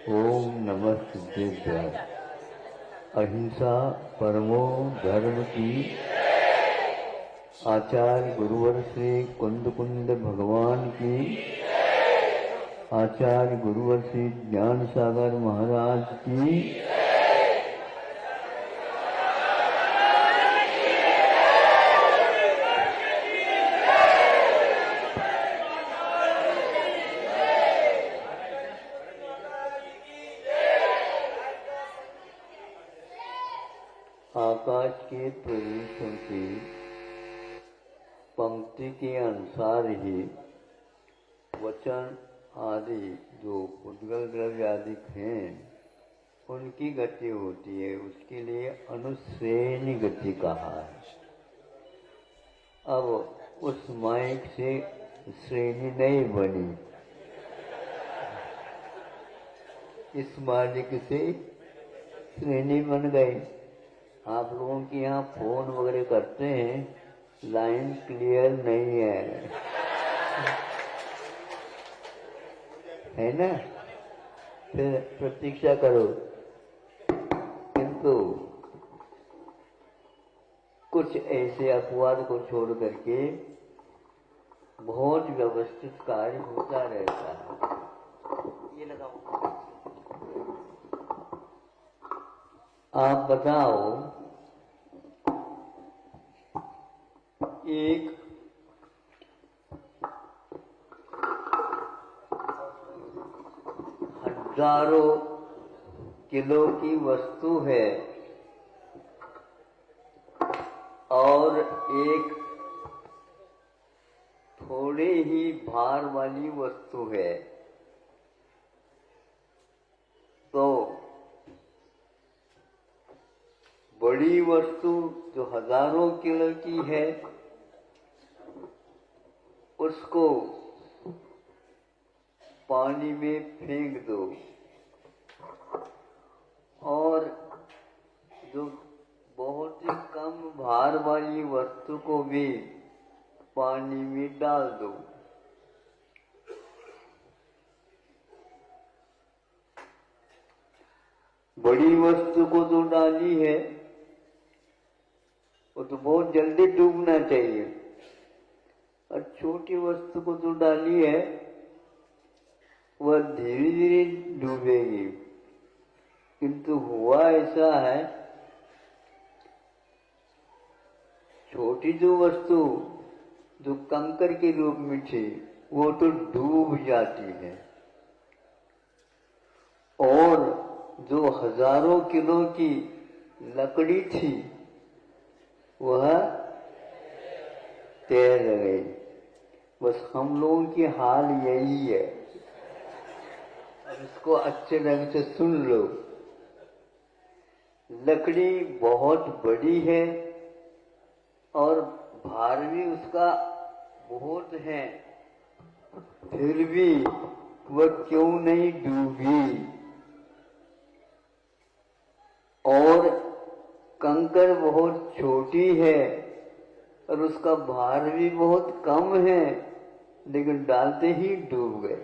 ओम नमः सिद्धेश्वर। अहिंसा परमो धर्म की। आचार्य गुरुवर श्री कुंद कुंद भगवान की। आचार्य गुरुवर श्री ज्ञान सागर महाराज की। आकाश के प्रवेशों की पंक्ति के अनुसार ही वचन आदि जो उद्गल द्रव्य आदि हैं उनकी गति होती है। उसके लिए अनुश्रेणी गति कहा है। अब उस माइक से श्रेणी नहीं बनी, इस मालिक से श्रेणी बन गई। आप लोगों के यहाँ फोन वगैरह करते हैं, लाइन क्लियर नहीं है ना? फिर प्रतीक्षा करो। किंतु कुछ ऐसे अपवाद को छोड़ करके बहुत व्यवस्थित कार्य होता रहता है। ये लगाओ। आप बताओ, एक हजारों किलो की वस्तु है और एक थोड़े ही भार वाली वस्तु है, तो बड़ी वस्तु जो हजारों किलो की है उसको पानी में फेंक दो और जो बहुत ही कम भार वाली वस्तु को भी पानी में डाल दो। बड़ी वस्तु को जो डाली है वो तो बहुत जल्दी डूबना चाहिए, और छोटी वस्तु को जो डाली है वह धीरे धीरे डूबेगी। किंतु हुआ ऐसा है, छोटी जो वस्तु जो कंकर के रूप में थी वो तो डूब जाती है, और जो हजारों किलो की लकड़ी थी वह तैर गई। बस हम लोगों की हाल यही है। अब इसको अच्छे ढंग से सुन लो। लकड़ी बहुत बड़ी है और भार भी उसका बहुत है, फिर भी वह क्यों नहीं डूबी? और कंकर बहुत छोटी है और उसका भार भी बहुत कम है, लेकिन डालते ही डूब गए।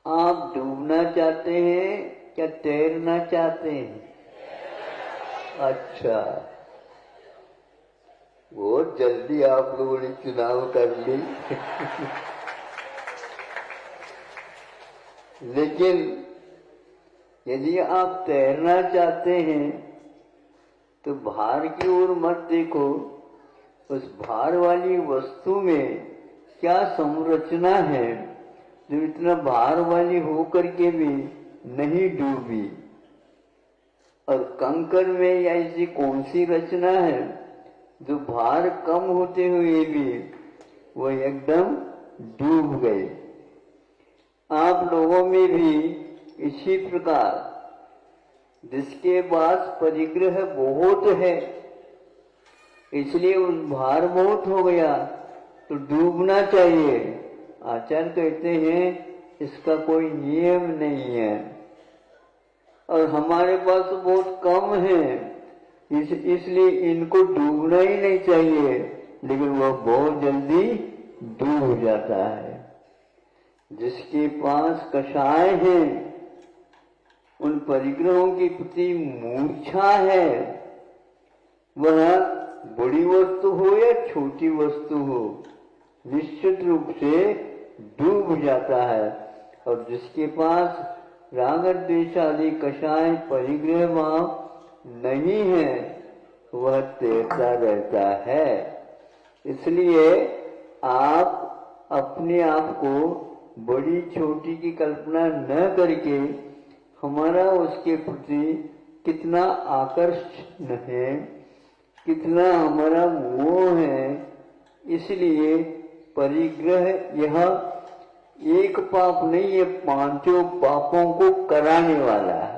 आप डूबना चाहते हैं क्या तैरना चाहते हैं? अच्छा, बहुत जल्दी आप लोगों ने चुनाव कर ली। लेकिन यदि आप तैरना चाहते हैं तो भार की ओर मत देखो। उस भार वाली वस्तु में क्या संरचना है जो इतना भार वाली होकर के भी नहीं डूबी, और कंकर में ऐसी कौन सी रचना है जो भार कम होते हुए भी वह एकदम डूब गए। आप लोगों में भी इसी प्रकार जिसके पास परिग्रह बहुत है, इसलिए उस भार बहुत हो गया तो डूबना चाहिए। आचार्य कहते हैं इसका कोई नियम नहीं है, और हमारे पास तो बहुत कम है, इसलिए इनको डूबना ही नहीं चाहिए, लेकिन वह बहुत जल्दी डूब जाता है। जिसके पास कषाय है, उन परिग्रहों के प्रति मूर्छा है, वह बड़ी वस्तु हो या छोटी वस्तु हो, निश्चित रूप से डूब जाता है। और जिसके पास राग द्वेष आदि कषाय परिग्रह वहां नहीं है, वह तैरता रहता है। इसलिए आप अपने आप को बड़ी छोटी की कल्पना न करके हमारा उसके प्रति कितना आकर्षण है, कितना हमारा मोह है, इसलिए परिग्रह यह एक पाप नहीं, ये पांचों पापों को कराने वाला है।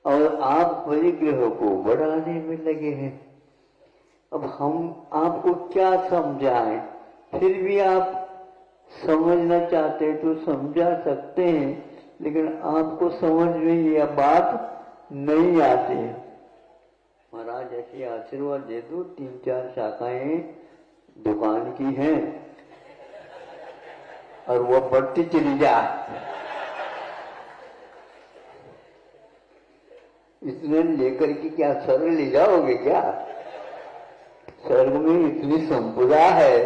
और आप परिग्रह को बढ़ाने में लगे हैं। अब हम आपको क्या समझाएं? फिर भी आप समझना चाहते तो समझा सकते हैं, लेकिन आपको समझ में यह बात नहीं आती। महाराज ऐसे आशीर्वाद दे दो, 3-4 शाखाएं दुकान की हैं और वह बढ़ती चली जाए। इतने लेकर के क्या स्वर्ग ले जाओगे क्या? स्वर्ग में इतनी संपदा है,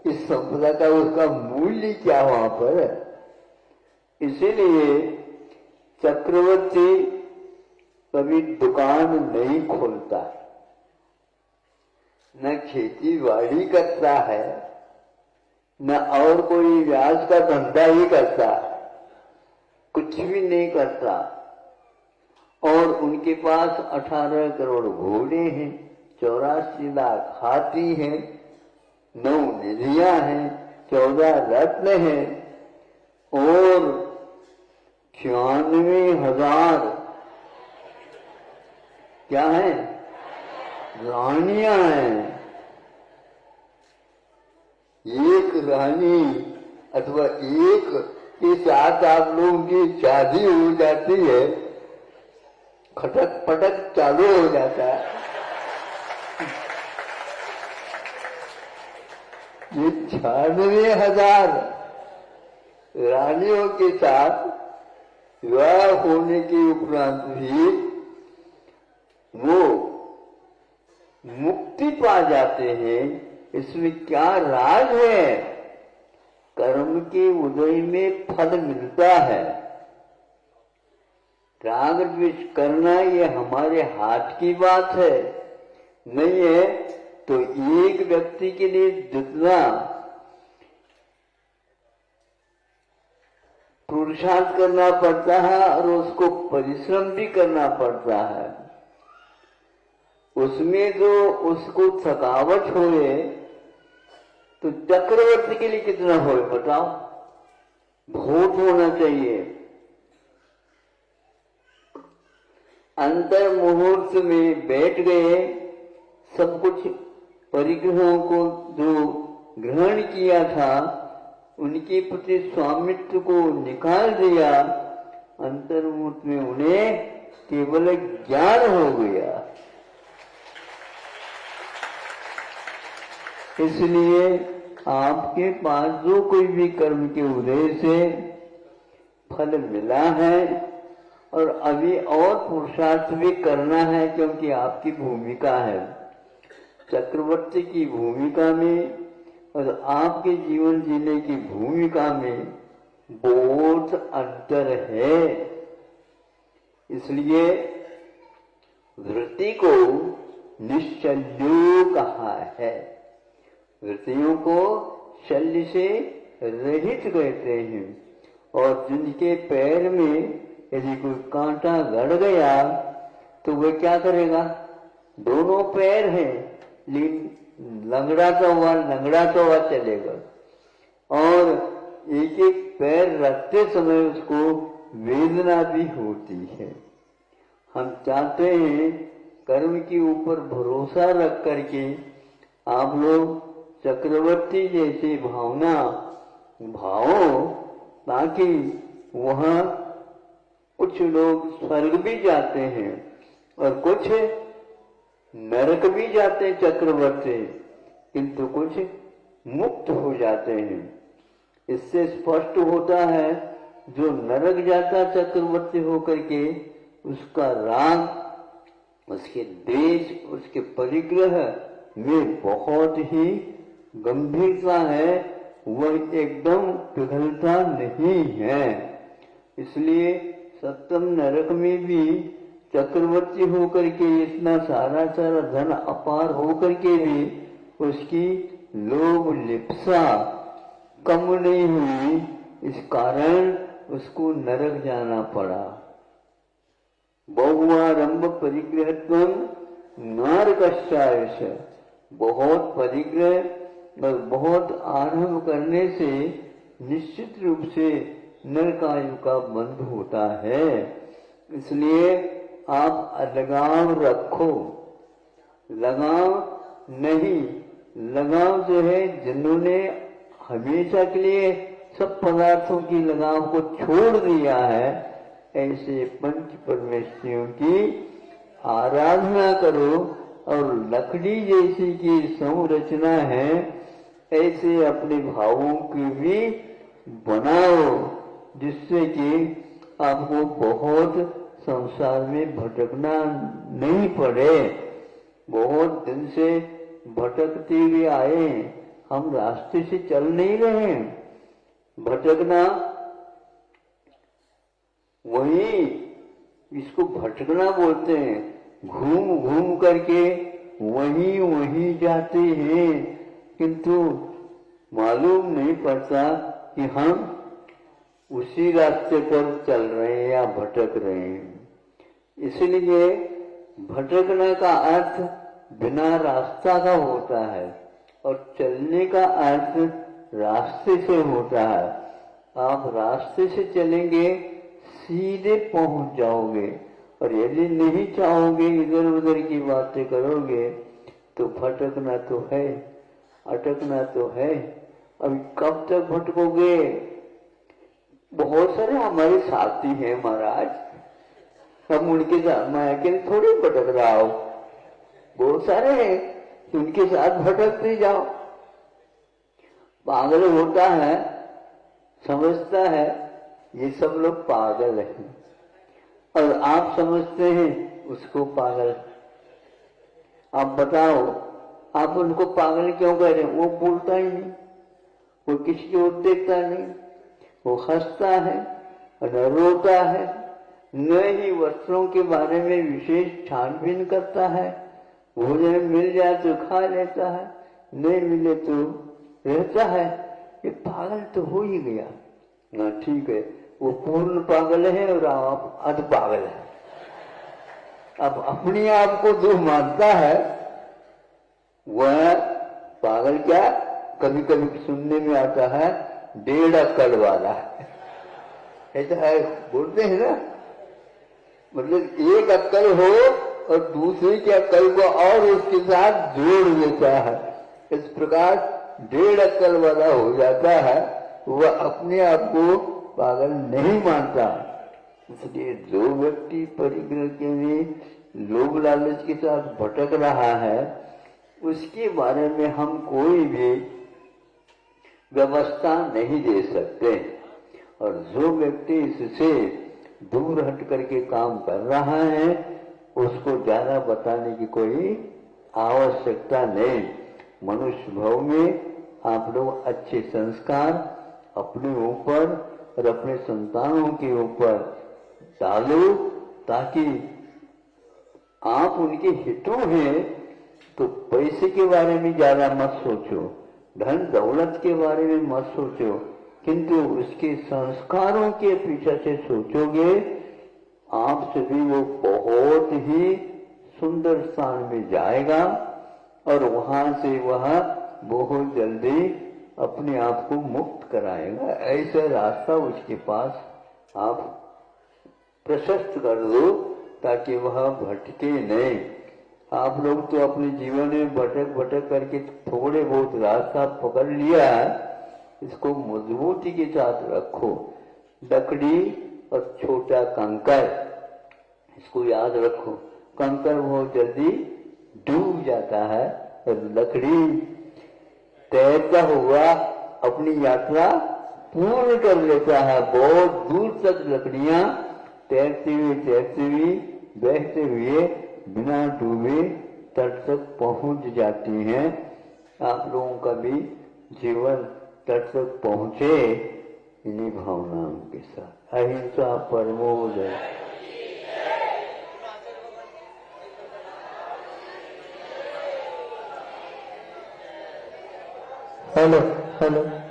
इस संपदा का उसका मूल्य क्या वहां पर? इसीलिए चक्रवर्ती कभी दुकान नहीं खोलता, न खेती बाड़ी करता है, न और कोई व्याज का धंधा ही करता, कुछ भी नहीं करता। और उनके पास 18 करोड़ घोड़े हैं, 84 लाख हाथी हैं, 9 निधियां हैं, 14 रत्न हैं और 96,000 क्या है? रानियां हैं। एक रानी अथवा एक के साथ आप लोगों की शादी हो जाती है, खटक पटक चालू हो जाता है। ये 96,000 रानियों के साथ विवाह होने के उपरांत भी वो मुक्ति पा जाते हैं। इसमें क्या राज है? कर्म के उदय में फल मिलता है। राग द्वेष करना ये हमारे हाथ की बात है नहीं है। तो एक व्यक्ति के लिए जितना पुरुषार्थ करना पड़ता है और उसको परिश्रम भी करना पड़ता है, उसमें जो उसको थकावट होए तो चक्रवर्ती के लिए कितना होए बताओ? बहुत होना चाहिए। अंतर मुहूर्त में बैठ गए, सब कुछ परिग्रहों को जो ग्रहण किया था उनके प्रति स्वामित्व को निकाल दिया, अंतर मुहूर्त में उन्हें केवल ज्ञान हो गया। इसलिए आपके पास जो कोई भी कर्म के उदय से फल मिला है और अभी और पुरुषार्थ भी करना है, क्योंकि आपकी भूमिका है चक्रवर्ती की भूमिका में और आपके जीवन जीने की भूमिका में बहुत अंतर है। इसलिए वृत्ति को निश्चल्यो कहा है। वृत्तियों को शल्य से रहित कहते हैं। और जिनके पैर में यदि कोई कांटा गड़ गया तो वह क्या करेगा? दोनों पैर हैं लेकिन लंगड़ाता हुआ चलेगा। और एक एक पैर रखते समय उसको वेदना भी होती है। हम चाहते हैं कर्म के ऊपर भरोसा रख करके आप लोग चक्रवर्ती जैसी भावना भावो, ताकि वहां कुछ लोग स्वर्ग भी जाते हैं और कुछ नरक भी जाते हैं चक्रवर्ती, किंतु कुछ मुक्त हो जाते हैं। इससे स्पष्ट होता है जो नरक जाता चक्रवर्ती होकर के, उसका राग, उसके देश, उसके परिग्रह में बहुत ही गंभीरता है, वह एकदम पिघलता नहीं है। इसलिए सप्तम नरक में भी चक्रवर्ती होकर के इतना सारा धन अपार होकर के भी उसकी लोभ लिप्सा कम नहीं हुई, इस कारण उसको नरक जाना पड़ा। बहुआरंभ परिग्रहत्व नरकश्चायश, बहुत परिग्रह और बहुत आरंभ करने से निश्चित रूप से नरकायु का बंध होता है। इसलिए आप लगाव रखो, लगाव नहीं, लगाव जो है जिन्होंने हमेशा के लिए सब पदार्थों की लगाव को छोड़ दिया है, ऐसे पंच परमेश्वरियों की आराधना करो और लकड़ी जैसी की संरचना है ऐसे अपने भावों की भी बनाओ, जिससे कि आपको बहुत संसार में भटकना नहीं पड़े। बहुत दिन से भटकते हुए आए, हम रास्ते से चल नहीं रहे। भटकना वही, इसको भटकना बोलते हैं। घूम घूम करके वहीं वहीं जाते हैं, किंतु मालूम नहीं पड़ता कि हम उसी रास्ते पर चल रहे हैं या भटक रहे हैं। इसलिए भटकने का अर्थ बिना रास्ता का होता है और चलने का अर्थ रास्ते से होता है। आप रास्ते से चलेंगे सीधे पहुंच जाओगे, और यदि नहीं चाहोगे इधर उधर की बातें करोगे तो भटकना तो है, अटकना तो है। अभी कब तक भटकोगे? बहुत सारे हमारे साथी हैं महाराज, हम उनके साथ, मैं अकेले थोड़ी भटक रहा हूं, बहुत सारे हैं, उनके साथ भटकते जाओ। पागल होता है, समझता है ये सब लोग पागल हैं, और आप समझते हैं उसको पागल। आप बताओ, आप उनको पागल क्यों कह रहे हैं? वो बोलता ही नहीं, वो किसी की ओर देखता नहीं, वो हंसता है न रोता है, न ही वस्त्रों के बारे में विशेष छानबीन करता है। भोजन मिल जाए तो खा लेता है, नहीं मिले तो रहता है। ये पागल तो हो ही गया ना। ठीक है, वो पूर्ण पागल है और आप अध पागल है। अब अपने आप को जो मानता है वह पागल क्या, कभी कभी सुनने में आता है 1.5 अक्कल वाला ऐसा है, बोलते हैं ना। मतलब एक अक्कल हो और दूसरे के अक्कल को और उसके साथ जोड़ देता है, इस प्रकार 1.5 अक्कल वाला हो जाता है। वह अपने आप को पागल नहीं मानता। इसलिए जो व्यक्ति परिग्रह के लिए लोभ लालच के साथ भटक रहा है, उसके बारे में हम कोई भी व्यवस्था नहीं दे सकते। और जो व्यक्ति इससे दूर हट करके काम कर रहा है, उसको ज्यादा बताने की कोई आवश्यकता नहीं। मनुष्य भाव में आप लोग अच्छे संस्कार अपने ऊपर और अपने संतानों के ऊपर डालो, ताकि आप उनके हितों हैं तो पैसे के बारे में ज्यादा मत सोचो, धन दौलत के बारे में मत सोचो, किंतु उसके संस्कारों के पीछे से सोचोगे, आप सभी वो बहुत ही सुंदर स्थान में जाएगा और वहां से वह बहुत जल्दी अपने आप को मुक्त कराएगा। ऐसा रास्ता उसके पास आप प्रशस्त कर दो ताकि वह भटके नहीं। आप लोग तो अपने जीवन में भटक भटक करके थोड़े बहुत रास्ता पकड़ लिया है, इसको मजबूती के साथ रखो। लकड़ी और छोटा कंकर, इसको याद रखो। कंकर बहुत जल्दी डूब जाता है और लकड़ी तैरता हुआ अपनी यात्रा पूर्ण कर लेता है। बहुत दूर तक लकड़ियां तैरती हुई बहते हुए बिना डूबे तट तक पहुंच जाती हैं। आप लोगों का भी जीवन तट तक पहुंचे इन्हीं भावनाओं के साथ। अहिंसा परमो जय। Hello hello.